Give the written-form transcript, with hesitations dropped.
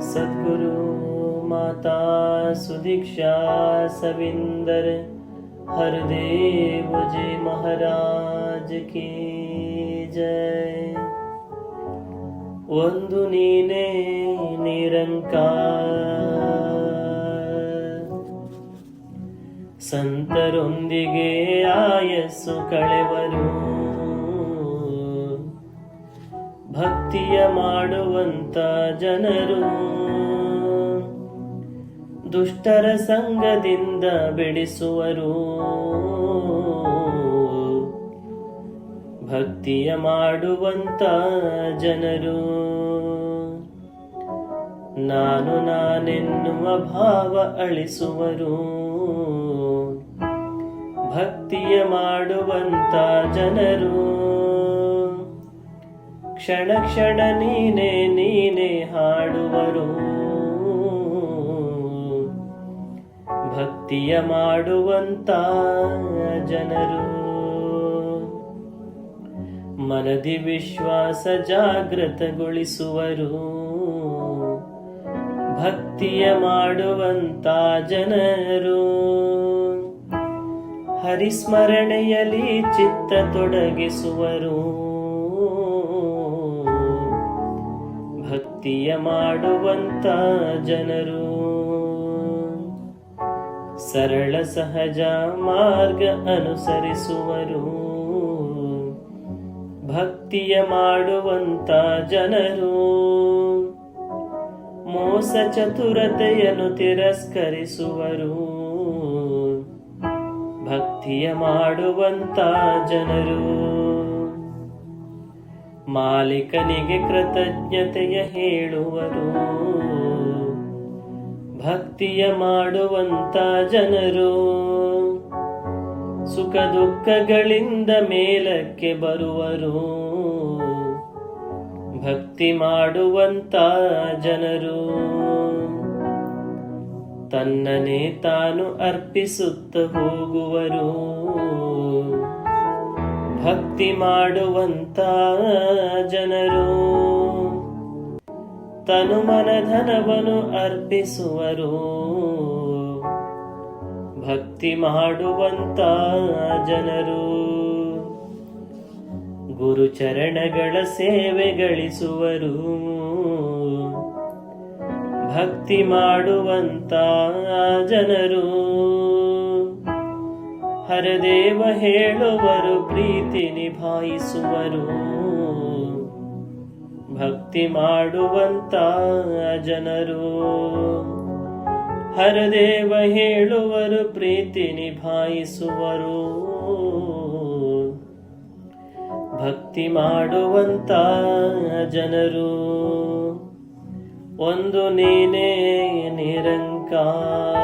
सद्गुरु माता सुदीक्षा सविंदर हरदेव जी महाराज की जय। ಒಂದು ನೀನೇ ನಿರಂಕಾರ, ಸಂತರೊಂದಿಗೆ ಆಯಸ್ಸು ಕಳೆವರು, ಭಕ್ತಿಯ ಮಾಡುವಂತ ಜನರು, ದುಷ್ಟರ ಸಂಗದಿಂದ ಬಿಡಿಸುವರು, ಭಕ್ತಿಯ ಮಾಡುವಂತ ಜನರು, ನಾನು ನಾನೆನ್ನುವ ಭಾವ ಅಳಿಸುವರು, ಭಕ್ತಿಯ ಮಾಡುವಂತ ಜನರು, ಕ್ಷಣ ಕ್ಷಣ ನೀನೇ ನೀನೇ ಹಾಡುವರು, ಭಕ್ತಿಯ ಮಾಡುವಂತ ಜನರು, ಮನದಿ ವಿಶ್ವಾಸ ಜಾಗೃತಗೊಳಿಸುವರು, ಭಕ್ತಿಯ ಮಾಡುವಂತ ಜನರು, ಹರಿಸ್ಮರಣೆಯಲ್ಲಿ ಚಿತ್ತ ತೊಡಗಿಸುವರು, ಭಕ್ತಿಯ ಮಾಡುವಂತ ಜನರು, ಸರಳ ಸಹಜ ಮಾರ್ಗ ಅನುಸರಿಸುವರು, ಭಕ್ತಿಯ ಮಾಡುವಂತ ಜನರು, ಮೋಸ ಚತುರತೆಯನ್ನು ತಿರಸ್ಕರಿಸುವರು, ಭಕ್ತಿಯ ಮಾಡುವಂತ ಜನರು, ಮಾಲೀಕನಿಗೆ ಕೃತಜ್ಞತೆಯ ಹೇಳುವರು, ಭಕ್ತಿಯ ಮಾಡುವಂತ ಜನರು, ಸುಖ ದುಃಖಗಳಿಂದ ಮೇಲಕ್ಕೆ ಬರುವರು, ಭಕ್ತಿ ಮಾಡುವಂತ ಜನರು, ತನ್ನನೇ ತಾನು ಅರ್ಪಿಸುತ್ತ ಹೋಗುವರು, ಭಕ್ತಿ ಮಾಡುವಂತ ಜನರು, ತನು ಮನಧನವನ್ನು ಅರ್ಪಿಸುವರು, ಭಕ್ತಿ ಮಾಡುವಂತ ಜನರು, ಗುರುಚರಣಗಳ ಸೇವೆ ಗಳಿಸುವರು, ಭಕ್ತಿ ಮಾಡುವಂತ ಜನರು, ಹರದೇವ ಹೇಳುವರು ಪ್ರೀತಿ ನಿಭಾಯಿಸುವರು, ಭಕ್ತಿ ಮಾಡುವಂತ ಜನರು, ಹರದೇವ ಹೇಳುವರು ಪ್ರೀತಿ ನಿಭಾಯಿಸುವರು, ಭಕ್ತಿ ಮಾಡುವಂತ ಜನರು, ಒಂದು ನೀನೇ ನಿರಂಕಾರ।